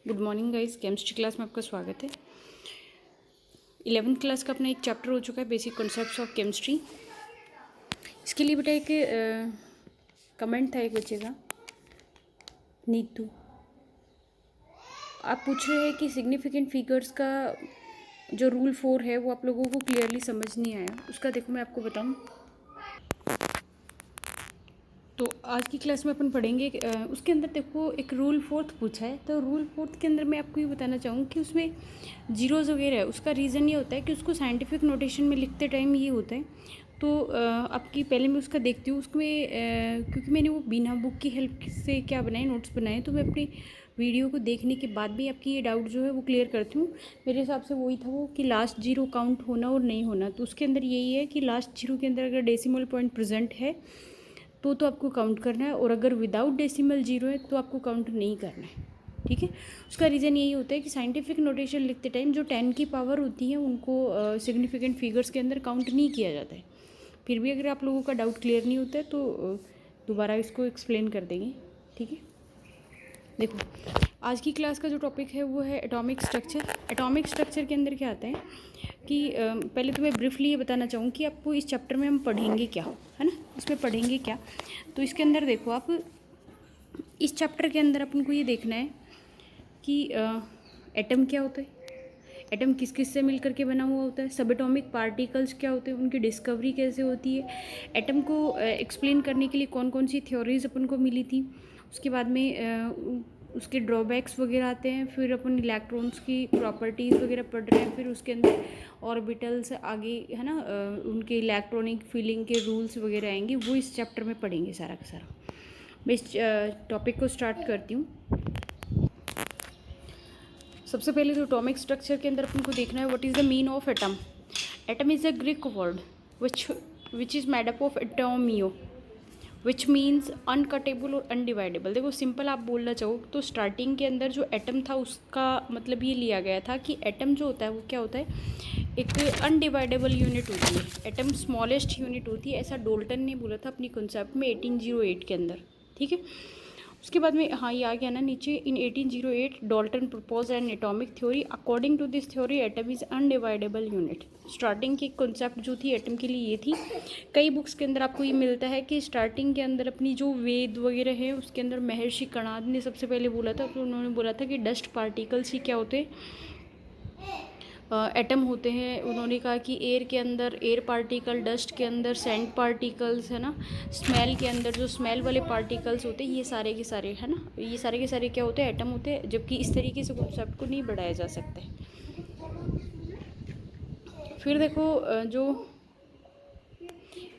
Good morning guys, chemistry class में आपका स्वागत है। 11th क्लास का अपना एक चैप्टर हो चुका है, बेसिक कॉन्सेप्ट्स ऑफ केमिस्ट्री। इसके लिए बेटा एक कमेंट था एक बच्चे का, नीतू। आप पूछ रहे हैं कि सिग्निफिकेंट फिगर्स का जो रूल 4 है वो आप लोगों को क्लियरली समझ नहीं आया। उसका देखो मैं आपको बताऊं तो आज की क्लास में अपन पढ़ेंगे। उसके अंदर देखो एक रूल 4 पूछा है, तो रूल 4 के अंदर मैं आपको ये बताना चाहूँगी कि उसमें जीरोज़ वगैरह है। उसका रीज़न ये होता है कि उसको साइंटिफिक नोटेशन में लिखते टाइम ये होता है। तो आपकी पहले मैं उसका देखती हूँ उसमें, क्योंकि मैंने वो बिना बुक की हेल्प से क्या बनाए, नोट्स बनाए, तो मैं अपनी वीडियो को देखने के बाद भी आपकी ये डाउट जो है वो क्लियर करती हूँ। मेरे हिसाब से वही था वो कि लास्ट जीरो काउंट होना और नहीं होना। तो उसके अंदर यही है कि लास्ट जीरो के अंदर अगर डेसिमल पॉइंट प्रेजेंट है तो आपको काउंट करना है, और अगर विदाउट डेसिमल जीरो है तो आपको काउंट नहीं करना है। ठीक है। उसका रीज़न यही होता है कि साइंटिफिक नोटेशन लिखते टाइम जो 10 की पावर होती है उनको सिग्निफिकेंट फिगर्स के अंदर काउंट नहीं किया जाता है। फिर भी अगर आप लोगों का डाउट क्लियर नहीं होता है तो दोबारा इसको एक्सप्लेन कर देंगे। ठीक है। देखो आज की क्लास का जो टॉपिक है वो है एटॉमिक स्ट्रक्चर। एटॉमिक स्ट्रक्चर के अंदर क्या आता है कि पहले तो मैं ब्रीफली ये बताना चाहूँ कि आपको इस चैप्टर में हम पढ़ेंगे क्या, है ना, इसमें पढ़ेंगे क्या। तो इसके अंदर देखो आप, इस चैप्टर के अंदर अपन को ये देखना है कि एटम क्या होता है, एटम किस किस से मिल करके बना हुआ होता है, सब एटॉमिक पार्टिकल्स क्या होते हैं, उनकी डिस्कवरी कैसे होती है, एटम को एक्सप्लेन करने के लिए कौन कौन सी थ्योरीज अपन को मिली थी। उसके बाद में उसके ड्रॉबैक्स वगैरह आते हैं। फिर अपन इलेक्ट्रॉन्स की प्रॉपर्टीज़ वगैरह पढ़ रहे हैं। फिर उसके अंदर ऑर्बिटल्स आगे, है ना, उनके इलेक्ट्रॉनिक फीलिंग के रूल्स वगैरह आएंगे, वो इस चैप्टर में पढ़ेंगे सारा का सारा। मैं इस टॉपिक को स्टार्ट करती हूँ। सबसे पहले तो एटॉमिक स्ट्रक्चर के अंदर अपन को देखना है what is the mean of atom. Atom is a Greek word which is made up of atomio which means uncuttable और अनडिवाइडेबल। देखो सिंपल आप बोलना चाहो तो स्टार्टिंग के अंदर जो एटम था उसका मतलब ये लिया गया था कि एटम जो होता है वो क्या होता है, एक अनडिवाइडेबल यूनिट होती है। एटम स्मॉलेस्ट यूनिट होती है, ऐसा डोल्टन ने बोला था अपनी कॉन्सेप्ट में 1808 के अंदर। ठीक है। उसके बाद में हाँ ये आ गया ना नीचे, in 1808 Dalton propose an atomic theory. According to this theory atom is undividable unit. Starting की कॉन्सेप्ट जो थी एटम के लिए ये थी। कई बुक्स के अंदर आपको ये मिलता है कि स्टार्टिंग के अंदर अपनी जो वेद वगैरह है उसके अंदर महर्षि कणाद ने सबसे पहले बोला था, तो उन्होंने बोला था कि डस्ट पार्टिकल्स ही क्या होते एटम होते हैं। उन्होंने कहा कि एयर के अंदर एयर पार्टिकल, डस्ट के अंदर सैंड पार्टिकल्स, है ना, स्मेल के अंदर जो स्मेल वाले पार्टिकल्स होते हैं, ये सारे के सारे, है ना, ये सारे के सारे क्या होते हैं, एटम होते हैं। जबकि इस तरीके से कॉन्सेप्ट को नहीं बढ़ाया जा सकता है। फिर देखो जो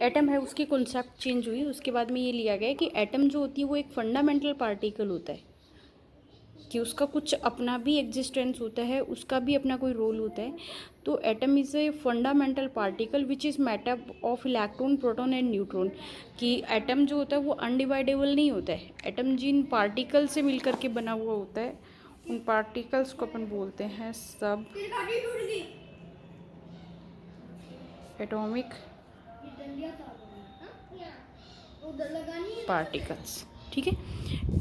एटम है उसकी कॉन्सेप्ट चेंज हुई। उसके बाद में ये लिया गया कि एटम जो होती है वो एक फंडामेंटल पार्टिकल होता है, कि उसका कुछ अपना भी एग्जिस्टेंस होता है, उसका भी अपना कोई रोल होता है। तो atom is a fundamental particle which is made up of electron, proton and neutron. कि एटम जो होता है वो अनडिवाइडेबल नहीं होता है। एटम जिन पार्टिकल से मिल करके बना हुआ होता है उन पार्टिकल्स को अपन बोलते हैं सब एटॉमिक पार्टिकल्स। ठीक है।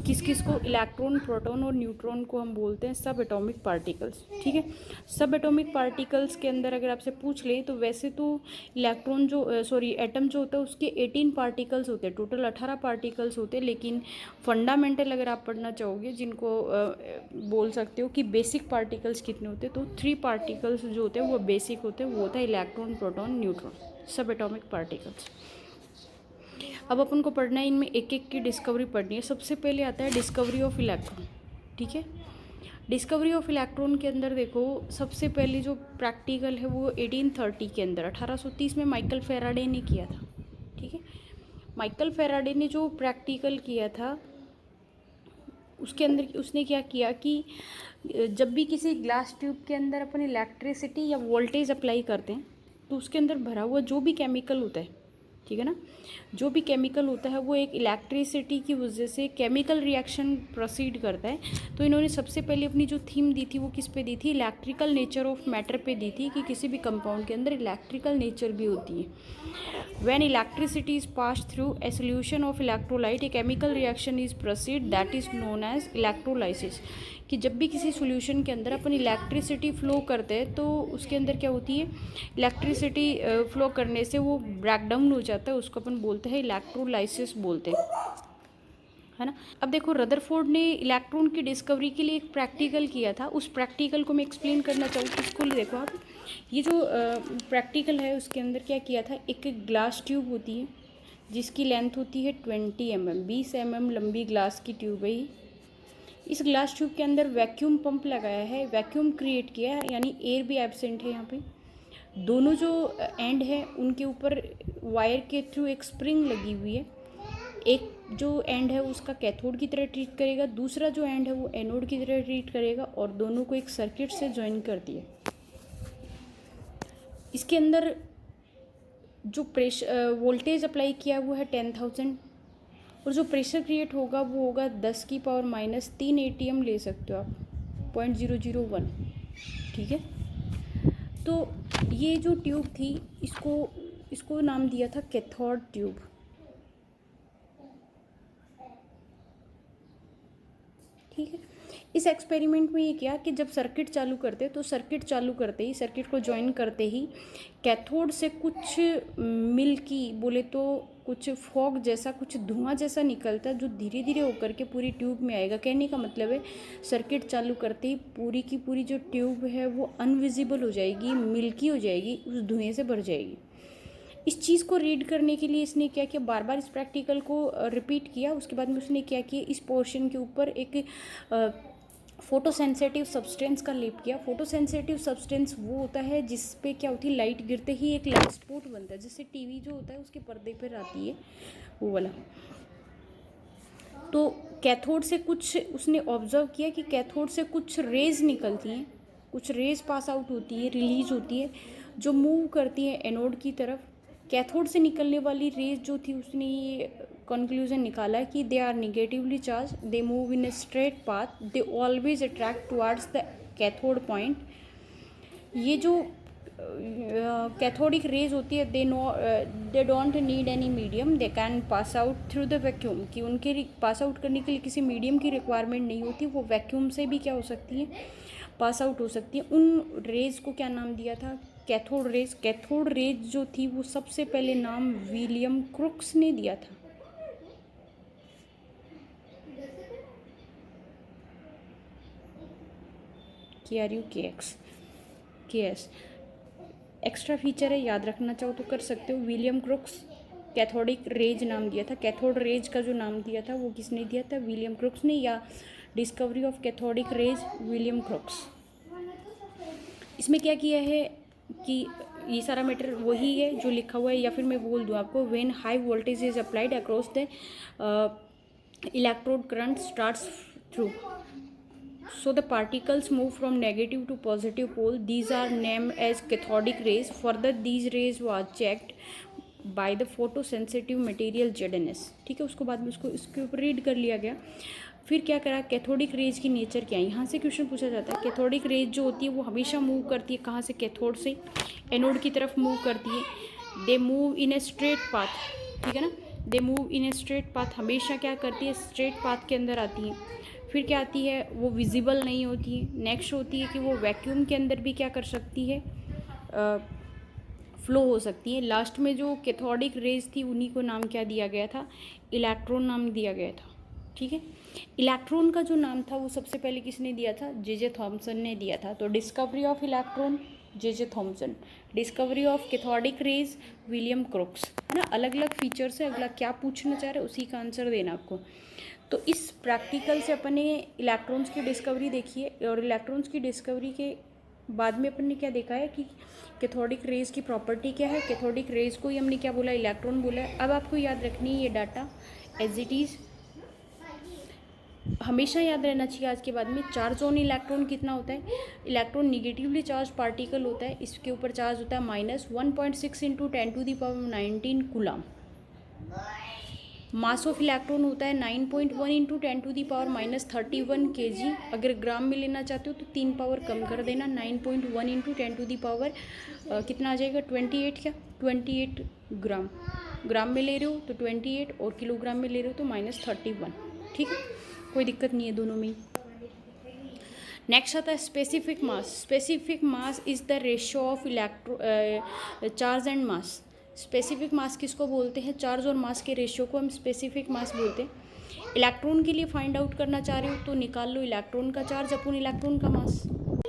किस किस को, इलेक्ट्रॉन, प्रोटॉन और न्यूट्रॉन को हम बोलते हैं सब एटॉमिक पार्टिकल्स। ठीक है। सब एटॉमिक पार्टिकल्स के अंदर अगर आपसे पूछ लें तो वैसे तो इलेक्ट्रॉन जो एटम जो होता है उसके 18 पार्टिकल्स होते हैं, टोटल 18 पार्टिकल्स होते हैं। लेकिन फंडामेंटल अगर आप पढ़ना चाहोगे, जिनको बोल सकते हो कि बेसिक पार्टिकल्स कितने होते हैं, तो 3 पार्टिकल्स जो होते हैं वो बेसिक होते हैं, वो होता है इलेक्ट्रॉन, प्रोटॉन, न्यूट्रॉन, सब एटॉमिक पार्टिकल्स। अब अपन को पढ़ना है, इनमें एक एक की डिस्कवरी पढ़नी है। सबसे पहले आता है डिस्कवरी ऑफ इलेक्ट्रॉन। ठीक है। डिस्कवरी ऑफ इलेक्ट्रॉन के अंदर देखो सबसे पहले जो प्रैक्टिकल है वो 1830 के अंदर 1830 में माइकल फेराडे ने किया था। ठीक है। माइकल फेराडे ने जो प्रैक्टिकल किया था उसके अंदर उसने क्या किया कि जब भी किसी ग्लास ट्यूब के अंदर अपन इलेक्ट्रिसिटी या वोल्टेज अप्लाई करते हैं तो उसके अंदर भरा हुआ जो भी केमिकल होता है, ठीक है ना। जो भी केमिकल होता है वो एक इलेक्ट्रिसिटी की वजह से केमिकल रिएक्शन प्रोसीड करता है। तो इन्होंने सबसे पहले अपनी जो थीम दी थी वो किस पे दी थी, इलेक्ट्रिकल नेचर ऑफ मैटर पे दी थी, कि किसी भी कंपाउंड के अंदर इलेक्ट्रिकल नेचर भी होती है। When electricity is pass through a solution of electrolyte a chemical reaction is proceed that is known as electrolysis. कि जब भी किसी सॉल्यूशन के अंदर अपन इलेक्ट्रिसिटी फ़्लो करते हैं तो उसके अंदर क्या होती है, इलेक्ट्रिसिटी फ़्लो करने से वो ब्रेक डाउन हो जाता है, उसको अपन बोलते हैं इलेक्ट्रोलाइसिस बोलते हैं, है ना। अब देखो रदरफोर्ड ने इलेक्ट्रॉन की डिस्कवरी के लिए एक प्रैक्टिकल किया था, उस प्रैक्टिकल को मैं एक्सप्लेन करना चाहूँगी। इसको देखो आप, ये जो प्रैक्टिकल है उसके अंदर क्या किया था, एक ग्लास ट्यूब होती है जिसकी लेंथ होती है 20 mm, 20 mm लंबी ग्लास की ट्यूब है। इस ग्लास ट्यूब के अंदर वैक्यूम पंप लगाया है, वैक्यूम क्रिएट किया है, यानी एयर भी एब्सेंट है यहाँ पे। दोनों जो एंड है उनके ऊपर वायर के थ्रू एक स्प्रिंग लगी हुई है। एक जो एंड है उसका कैथोड की तरह ट्रीट करेगा, दूसरा जो एंड है वो एनोड की तरह ट्रीट करेगा, और दोनों को एक सर्किट से ज्वाइन कर दिया। इसके अंदर जो प्रेशर वोल्टेज अप्लाई किया हुआ है 10,000, और जो प्रेशर क्रिएट होगा वो होगा 10⁻³ ATM ले सकते हो आप, 0.001, ठीक है। तो ये जो ट्यूब थी इसको नाम दिया था कैथोड ट्यूब, ठीक है। इस एक्सपेरिमेंट में ये किया कि जब सर्किट चालू करते तो सर्किट चालू करते ही, सर्किट को ज्वाइन करते ही कैथोड से कुछ मिल्की बोले तो कुछ फॉग जैसा, कुछ धुआं जैसा निकलता है, जो धीरे धीरे होकर के पूरी ट्यूब में आएगा। कहने का मतलब है सर्किट चालू करते ही पूरी की पूरी जो ट्यूब है वो अनविजिबल हो जाएगी, मिल्की हो जाएगी, उस धुएं से भर जाएगी। इस चीज़ को रीड करने के लिए इसने क्या किया, बार बार इस प्रैक्टिकल को रिपीट किया। उसके बाद में उसने क्या किया, इस पोर्शन के ऊपर एक फोटोसेंसिटिव सब्सटेंस का लेप किया। फोटोसेंसिटिव सब्सटेंस वो होता है जिस पे क्या होती है, लाइट गिरते ही एक लाइट स्पॉट बनता है, जैसे टीवी जो होता है उसके पर्दे पर आती है वो वाला। तो कैथोड से कुछ उसने ऑब्जर्व किया कि कैथोड से कुछ रेज निकलती हैं, कुछ रेज पास आउट होती है, रिलीज होती है, जो मूव करती है एनोड की तरफ। कैथोड से निकलने वाली रेज जो थी उसने ये कंक्लूजन निकाला कि they are negatively charge, they move in a straight path, they always attract towards the cathode point. ये जो कैथोडिक रेज होती है they don't need any medium, they can pass out through the vacuum, कि उनके pass out करने के लिए किसी मीडियम की रिक्वायरमेंट नहीं होती, वो वैक्यूम से भी क्या हो सकती है, पास आउट हो सकती है। उन रेज को क्या नाम दिया था, कैथोड रेज। कैथोड रेज जो थी वो सबसे पहले नाम विलियम क्रुक्स ने दिया था। KRUKS एक्स्ट्रा फीचर है, याद रखना चाहो तो कर सकते हो। विलियम क्रुक्स कैथोडिक रेज नाम दिया था। कैथोड रेज का जो नाम दिया था वो किसने दिया था, विलियम क्रुक्स ने, या discovery of cathodic rays William Crookes. इसमें क्या किया है कि ये सारा मैटर वही है जो लिखा हुआ है, या फिर मैं बोल दूँ आपको, when high voltage is applied across the electrode current starts through, so the particles move from negative to positive pole, these are named as cathodic rays. Further these rays were checked by the photosensitive material ZNS, ठीक है। उसको बाद में उसको इसके ऊपर read कर लिया गया। फिर क्या करा, कैथोडिक रेज की नेचर क्या है, यहाँ से क्वेश्चन पूछा जाता है। कैथोडिक रेज जो होती है वो हमेशा मूव करती है, कहाँ से, कैथोड से एनोड की तरफ मूव करती है। दे move in a straight path, ठीक है ना, दे move in a straight path, हमेशा क्या करती है, स्ट्रेट पाथ के अंदर आती है। फिर क्या आती है, वो विजिबल नहीं होती है। नेक्स्ट होती है कि वो वैक्यूम के अंदर भी क्या कर सकती है, फ्लो हो सकती है। लास्ट में जो कैथोडिक रेज थी उन्हीं को नाम क्या दिया गया था, इलेक्ट्रॉन नाम दिया गया था, ठीक है। इलेक्ट्रॉन का जो नाम था वो सबसे पहले किसने दिया था, जे थॉमसन ने दिया था। तो discovery of electron J Thomson, discovery of cathodic rays William Crookes, है ना। अलग अलग फीचर्स है, अगला क्या पूछना चाह रहे उसी का आंसर देना आपको। तो इस प्रैक्टिकल से अपन ने इलेक्ट्रॉन्स की डिस्कवरी देखी है, और इलेक्ट्रॉन्स की डिस्कवरी के बाद में अपन ने क्या देखा है कि कैथोडिक रेज की प्रॉपर्टी क्या है। कैथोडिक रेज को ही हमने क्या बोला, इलेक्ट्रॉन बोला है। अब आपको याद रखनी है ये डाटा एज इट इज़, हमेशा याद रहना चाहिए। आज के बाद में चार्ज ऑन इलेक्ट्रॉन कितना होता है, इलेक्ट्रॉन निगेटिवली चार्ज पार्टिकल होता है, इसके ऊपर चार्ज होता है -1.6 × 10⁻19 कूलम, मास ऑफ इलेक्ट्रॉन होता है 9.1 इंटू 10⁻31 kg। अगर ग्राम में लेना चाहते हो तो 3 पावर कम कर देना, 9.1 इंटू 10⁻, कितना आ जाएगा 28, क्या 28 ग्राम। ग्राम में ले रहे हो तो 28 और किलोग्राम में ले रहे हो तो -31। ठीक है, कोई दिक्कत नहीं है दोनों में। नेक्स्ट आता है specific mass. Specific mass is the ratio of charge and mass. Specific mass किसको बोलते हैं? चार्ज और मास के रेशियो को हम स्पेसिफिक मास बोलते हैं। इलेक्ट्रॉन के लिए फाइंड आउट करना चाह रहे हो तो निकाल लो इलेक्ट्रॉन का चार्ज अपन इलेक्ट्रॉन का मास।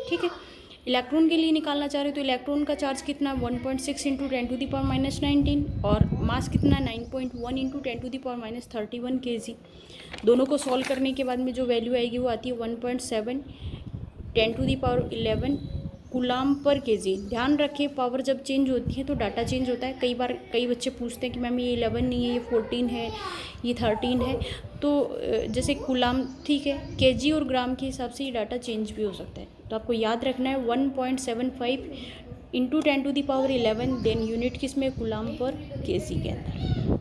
ठीक है, इलेक्ट्रॉन के लिए निकालना चाह रहे हो तो इलेक्ट्रॉन का चार्ज कितना 1.6 इंटू 10⁻19 और मास कितना 9.1 इंटू 10⁻31 kg। दोनों को सॉल्व करने के बाद में जो वैल्यू आएगी वो आती है 1.7 10⁻11 कूलाम पर केजी। ध्यान रखें, पावर जब चेंज होती है तो डाटा चेंज होता है। कई बार कई बच्चे पूछते हैं कि मैम ये 11 नहीं है, ये 14 है, ये 13 है, तो जैसे कूलाम ठीक है, केजी और ग्राम के हिसाब से ये डाटा चेंज भी हो सकता है। तो आपको याद रखना है 1.75 इंटू 10⁻11, देन यूनिट किस में, कूलाम पर केजी के अंदर।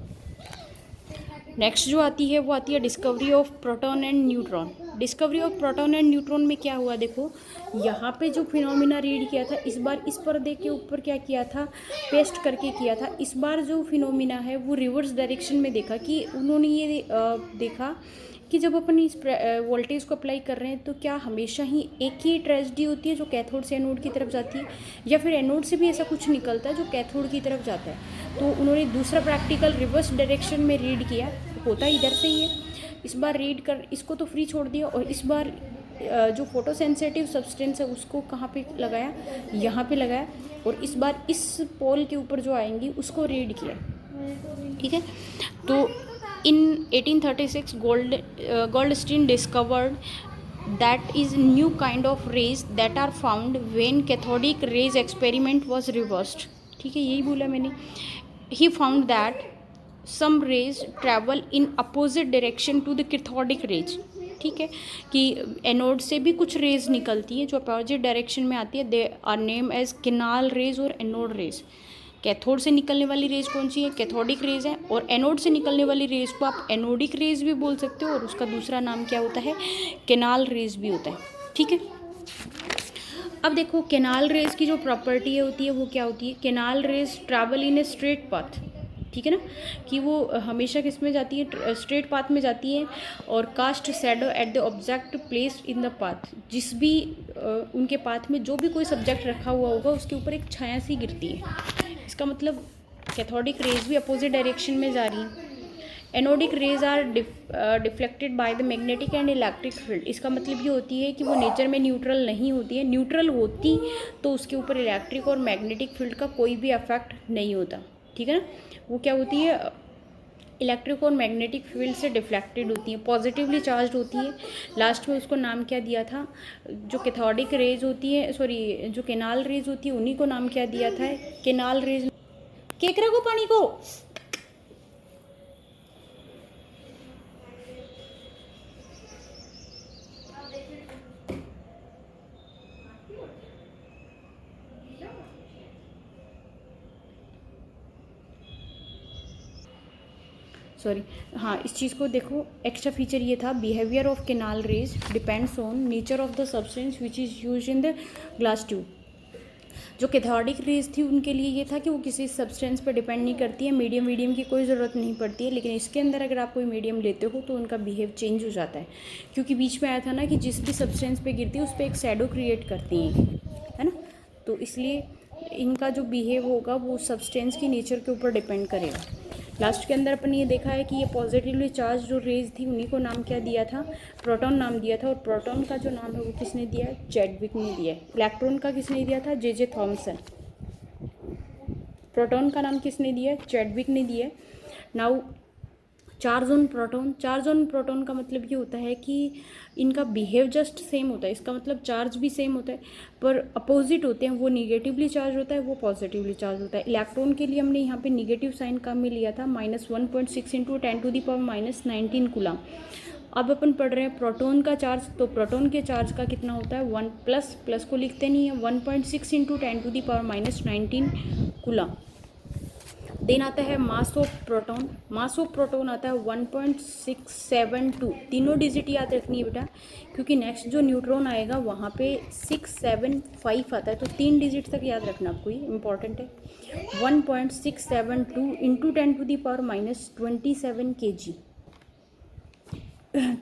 नेक्स्ट जो आती है वो आती है discovery of proton and neutron. Discovery of proton and neutron में क्या हुआ, देखो यहाँ पे जो फिनोमिना रीड किया था, इस बार इस पर्दे के ऊपर क्या किया था, पेस्ट करके किया था। इस बार जो फिनोमिना है वो रिवर्स डायरेक्शन में देखा कि उन्होंने ये देखा कि जब अपन इस वोल्टेज को अप्लाई कर रहे हैं तो क्या हमेशा ही एक ही ट्रेजेडी होती है जो कैथोड से एनोड की तरफ जाती है, या फिर एनोड से भी ऐसा कुछ निकलता है जो कैथोड की तरफ जाता है। तो उन्होंने दूसरा प्रैक्टिकल रिवर्स डायरेक्शन में रीड किया, होता इधर से ही है। इस बार रीड कर इसको तो फ्री छोड़ दिया और इस बार जो फोटो सेंसिटिव सब्सटेंस है उसको कहाँ पे लगाया, यहाँ पे लगाया, और इस बार इस पोल के ऊपर जो आएंगी उसको रीड किया। ठीक है, तो in 1836 Goldstein discovered that is new kind of rays that are found when cathodic rays experiment was reversed। ठीक है, यही बोला मैंने। he found that some rays travel in opposite direction to the cathodic rays। ठीक है, कि anode से भी कुछ रेज निकलती हैं जो अपोजिट डायरेक्शन में आती है। They are name as canal rays और एनोड रेज। कैथोड से निकलने वाली रेज कौन सी है, कैथोडिक रेज है, और एनोड से निकलने वाली रेज को आप एनोडिक रेज भी बोल सकते हो, और उसका दूसरा नाम क्या होता है, केनाल रेज भी होता है। ठीक है, अब देखो केनाल रेज की जो प्रॉपर्टी होती है वो क्या होती है, canal raise travel in a straight path. ठीक है ना, कि वो हमेशा किस में जाती है, स्ट्रेट पाथ में जाती है, और cast shadow at the object place in the path. जिस भी उनके पाथ में जो भी कोई सब्जेक्ट रखा हुआ होगा उसके ऊपर एक छाया सी गिरती है। इसका मतलब कैथोडिक रेज भी अपोजिट डायरेक्शन में जा रही हैं। Anodic rays are deflected by the magnetic and electric field. इसका मतलब ये होती है कि वो नेचर में न्यूट्रल नहीं होती है। न्यूट्रल होती तो उसके ऊपर इलेक्ट्रिक और मैग्नेटिक फील्ड का कोई भी इफेक्ट नहीं होता। ठीक है ना, वो क्या होती है, इलेक्ट्रिक और मैग्नेटिक फील्ड से डिफ्लेक्टेड होती हैं, पॉजिटिवली चार्ज होती है। लास्ट में उसको नाम क्या दिया था, जो कैथोडिक रेज होती है, सॉरी जो केनाल रेज होती है उन्हीं को नाम क्या दिया था, केनाल रेज। केकरा को पानी को सॉरी, हाँ इस चीज़ को देखो, एक्स्ट्रा फीचर ये था, behaviour of canal raise depends on nature of the substance which is used in the glass tube. जो कैथोडिक रेज थी उनके लिए ये था कि वो किसी सब्सटेंस पर डिपेंड नहीं करती है, मीडियम की कोई ज़रूरत नहीं पड़ती है। लेकिन इसके अंदर अगर आप कोई मीडियम लेते हो तो उनका बिहेव चेंज हो जाता है, क्योंकि बीच में आया था ना कि जिस भी सब्सटेंस पे गिरती है उस पर एक शैडो क्रिएट करती हैं, है ना। तो इसलिए इनका जो बिहेव होगा वो सब्सटेंस की नेचर के ऊपर डिपेंड करेगा। लास्ट के अंदर अपन ये देखा है कि ये पॉजिटिवली चार्ज जो रेज थी उन्हीं को नाम क्या दिया था, प्रोटॉन नाम दिया था। और प्रोटॉन का जो नाम है वो किसने दिया है, चैडविक ने दिया है। इलेक्ट्रॉन का किसने दिया था, जे थॉमसन। प्रोटॉन का नाम किसने दिया है, चैडविक ने दिया है। Now charge on proton, charge on proton का मतलब ये होता है कि इनका बिहेव जस्ट सेम होता है। इसका मतलब चार्ज भी सेम होता है पर अपोजिट होते हैं, वो निगेटिवली चार्ज होता है, वो पॉजिटिवली चार्ज होता है। इलेक्ट्रॉन के लिए हमने यहाँ पे निगेटिव साइन का में लिया था, -1.6 इंटू 10⁻−19 कूलम। अब अपन पढ़ रहे हैं प्रोटॉन का चार्ज, तो प्रोटॉन के चार्ज का कितना होता है, 1 प्लस को लिखते नहीं है, 1.6 इंटू 10⁻−19 कूलम। देन आता है mass of proton. Mass of proton आता है 1.672। तीनों डिजिट याद रखनी है बेटा, क्योंकि नेक्स्ट जो न्यूट्रॉन आएगा वहाँ पे 675 आता है, तो 3 डिजिट तक याद रखना आपको, ये इंपॉर्टेंट है। 1.672 इंटू 10⁻27 kg।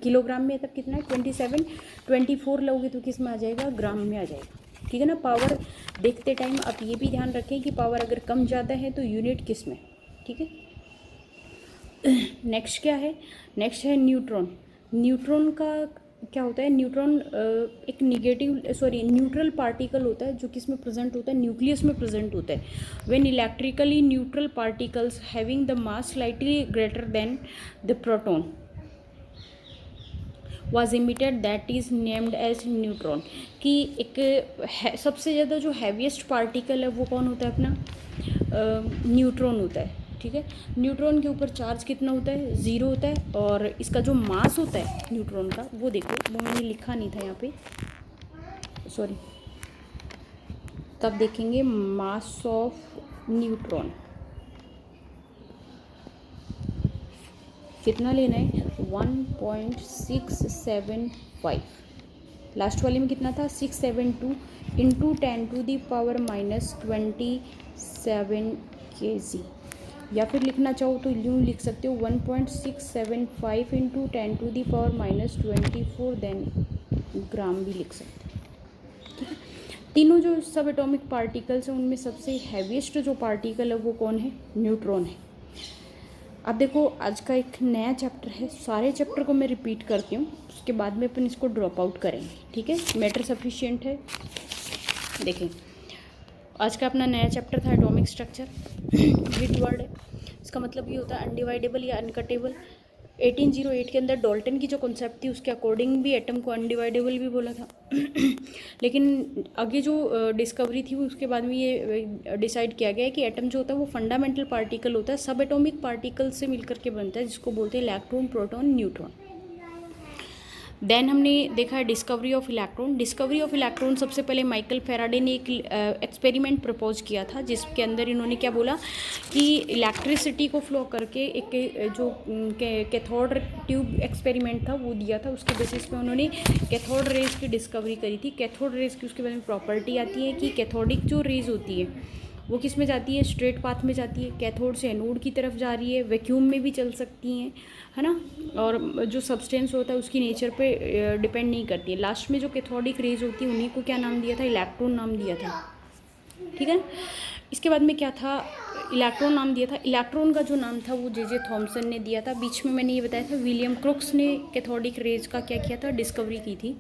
किलोग्राम में तब कितना है 27, 24 लोगे तो किस में आ जाएगा, ग्राम में आ जाएगा। ठीक है ना। पावर देखते टाइम आप ये भी ध्यान रखें कि पावर अगर कम ज़्यादा है तो यूनिट किस में। ठीक है। नेक्स्ट क्या है, नेक्स्ट है न्यूट्रॉन। न्यूट्रॉन का क्या होता है, न्यूट्रॉन एक न्यूट्रल पार्टिकल होता है जो किस में प्रेजेंट होता है, न्यूक्लियस में प्रेजेंट होता है। When electrically neutral particles having the mass slightly greater than the proton was emitted that is named as neutron. कि एक सबसे ज़्यादा जो हैवीएस्ट पार्टिकल है वो कौन होता है अपना, न्यूट्रॉन होता है। ठीक है। न्यूट्रॉन के ऊपर चार्ज कितना होता है, 0 होता है, और इसका जो मास होता है न्यूट्रॉन का वो देखो, वो मैंने लिखा नहीं था यहाँ पे, सॉरी, तब देखेंगे मास ऑफ न्यूट्रॉन कितना लेना है, 1.675। लास्ट वाले में कितना था, 672 इंटू 10⁻⁻27 kg। या फिर लिखना चाहो तो यूँ लिख सकते हो 1.675 इंटू 10⁻⁻24 देन ग्राम भी लिख सकते हो। ठीक है। तीनों जो सब एटॉमिक पार्टिकल्स हैं उनमें सबसे हैवीएस्ट जो पार्टिकल है वो कौन है, न्यूट्रॉन है। अब देखो आज का एक नया चैप्टर है, सारे चैप्टर को मैं रिपीट करती हूँ, उसके बाद में अपन इसको ड्रॉप आउट करेंगे। ठीक है। मैटर सफिशिएंट है। देखें आज का अपना नया चैप्टर था एटॉमिक स्ट्रक्चर। विद वर्ड है, इसका मतलब ये होता है अनडिवाइडेबल या अनकटेबल। 1808 के अंदर डॉल्टन की जो कॉन्सेप्ट थी उसके अकॉर्डिंग भी एटम को अनडिवाइडेबल भी बोला था। लेकिन आगे जो डिस्कवरी थी उसके बाद में ये डिसाइड किया गया है कि एटम जो होता है वो फंडामेंटल पार्टिकल होता है, सब एटॉमिक पार्टिकल से मिलकर के बनता है, जिसको बोलते हैं इलेक्ट्रॉन, प्रोटॉन, न्यूट्रॉन। देन हमने देखा है discovery of electron. Discovery of electron सबसे पहले माइकल फैराडे ने एक एक्सपेरिमेंट प्रपोज किया था, जिसके अंदर इन्होंने क्या बोला कि इलेक्ट्रिसिटी को फ्लो करके एक जो कैथोड ट्यूब एक्सपेरिमेंट था वो दिया था, उसके बेसिस पे उन्होंने कैथोड रेज की डिस्कवरी करी थी। कैथोड रेज की उसके बारे में प्रॉपर्टी आती है कि कैथोडिक जो रेज होती है वो किस में जाती है, स्ट्रेट पाथ में जाती है, कैथोड से एनोड की तरफ जा रही है, वैक्यूम में भी चल सकती हैं, है ना, और जो सब्सटेंस होता है उसकी नेचर पे डिपेंड नहीं करती है। लास्ट में जो कैथोडिक रेज होती है उन्हीं को क्या नाम दिया था, इलेक्ट्रॉन नाम दिया था। ठीक है। इसके बाद में क्या था, इलेक्ट्रॉन नाम दिया था। इलेक्ट्रॉन का जो नाम था वो जे थॉमसन ने दिया था। बीच में मैंने ये बताया था विलियम क्रुक्स ने कैथोडिक रेज का क्या किया था, डिस्कवरी की थी।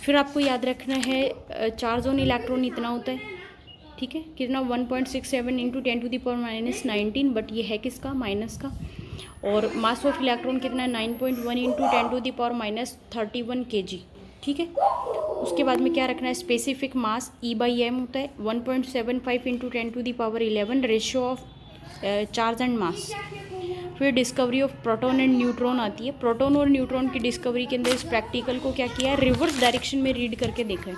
फिर आपको याद रखना है चार्ज ऑन इलेक्ट्रॉन इतना होता है। ठीक है। कितना, 1.67 इंटू 10⁻⁻19, बट ये है किसका, माइनस का। और मास ऑफ इलेक्ट्रॉन कितना है, 9.1 इंटू 10⁻31 kg। ठीक है। उसके बाद में क्या रखना है, स्पेसिफिक मास E/m होता है, 1.75 into 10⁻11 ratio of charge and mass. फिर discovery of proton and neutron आती है। प्रोटॉन और न्यूट्रॉन की डिस्कवरी के अंदर इस प्रैक्टिकल को क्या किया है, रिवर्स डायरेक्शन में रीड करके देखा है।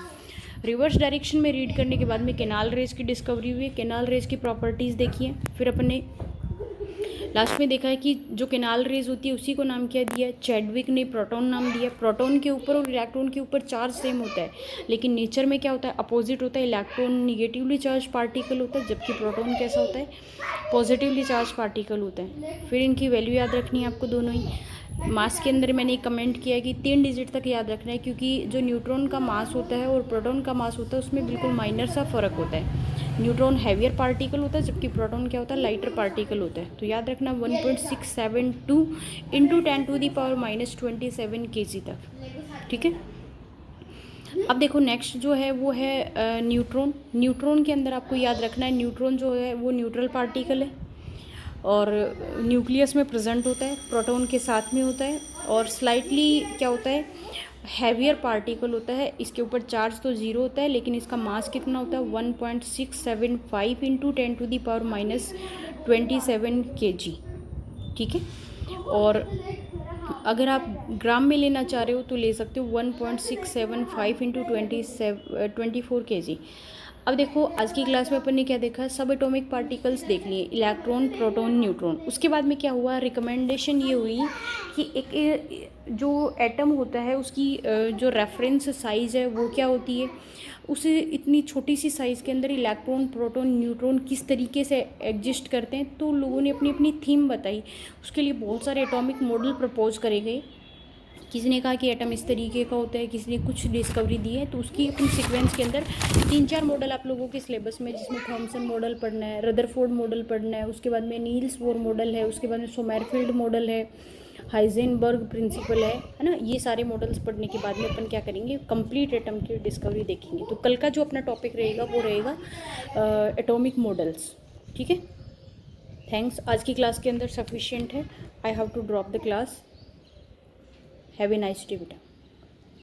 रिवर्स डायरेक्शन में रीड करने के बाद में केनाल रेज की डिस्कवरी हुई। केनाल रेज की प्रॉपर्टीज़ देखी है। फिर अपने लास्ट में देखा है कि जो केनाल रेज होती है उसी को नाम क्या दिया, चैडविक ने प्रोटॉन नाम दिया। प्रोटॉन के ऊपर और इलेक्ट्रॉन के ऊपर चार्ज सेम होता है, लेकिन नेचर में क्या होता है, अपोजिट होता है। इलेक्ट्रॉन निगेटिवली चार्ज पार्टिकल होता है, जबकि प्रोटॉन कैसा होता है, पॉजिटिवली चार्ज पार्टिकल होता है। फिर इनकी वैल्यू याद रखनी है आपको दोनों ही। मास के अंदर मैंने कमेंट किया कि 3 डिजिट तक याद रखना है, क्योंकि जो न्यूट्रॉन का मास होता है और प्रोटॉन का मास होता है उसमें बिल्कुल माइनर सा फ़र्क होता है। न्यूट्रॉन हैवियर पार्टिकल होता है, जबकि प्रोटॉन क्या होता है, लाइटर पार्टिकल होता है। तो याद रखना 1.672 इंटू 10⁻⁻27 kg तक। ठीक है। अब देखो नेक्स्ट जो है वो है न्यूट्रॉन। न्यूट्रॉन के अंदर आपको याद रखना है, न्यूट्रॉन जो है वो न्यूट्रल पार्टिकल है और न्यूक्लियस में प्रेजेंट होता है, प्रोटॉन के साथ में होता है, और स्लाइटली क्या होता है, हैवियर पार्टिकल होता है। इसके ऊपर चार्ज तो 0 होता है, लेकिन इसका मास कितना होता है, 1.675 इंटू 10⁻⁻27 kg। ठीक है। और अगर आप ग्राम में लेना चाह रहे हो तो ले सकते हो 1.675 इंटू 24 kg। अब देखो आज की क्लास में अपन ने क्या देखा, सब एटॉमिक पार्टिकल्स देख लिए, इलेक्ट्रॉन, प्रोटॉन, न्यूट्रॉन। उसके बाद में क्या हुआ, रिकमेंडेशन ये हुई कि एक जो एटम होता है उसकी जो रेफरेंस साइज़ है वो क्या होती है, उसे इतनी छोटी सी साइज़ के अंदर इलेक्ट्रॉन, प्रोटॉन, न्यूट्रॉन किस तरीके से एग्जिस्ट करते हैं। तो लोगों ने अपनी अपनी थीम बताई, उसके लिए बहुत सारे एटॉमिक मॉडल प्रपोज करे गए। किसी ने कहा कि एटम इस तरीके का होता है, किसी ने कुछ डिस्कवरी दी है। तो उसकी अपनी सीक्वेंस के अंदर 3-4 मॉडल आप लोगों के सिलेबस में, जिसमें थॉमसन मॉडल पढ़ना है, रदरफोर्ड मॉडल पढ़ना है, उसके बाद में नील्स बोर मॉडल है, उसके बाद में सोमरफेल्ड मॉडल है, हाइजेनबर्ग प्रिंसिपल है ना। ये सारे मॉडल्स पढ़ने के बाद में अपन क्या करेंगे, कंप्लीट एटम की डिस्कवरी देखेंगे। तो कल का जो अपना टॉपिक रहेगा वो रहेगा एटॉमिक मॉडल्स। ठीक है, थैंक्स। आज की क्लास के अंदर सफिशिएंट है। I have to drop the class. Have a nice day बेटा।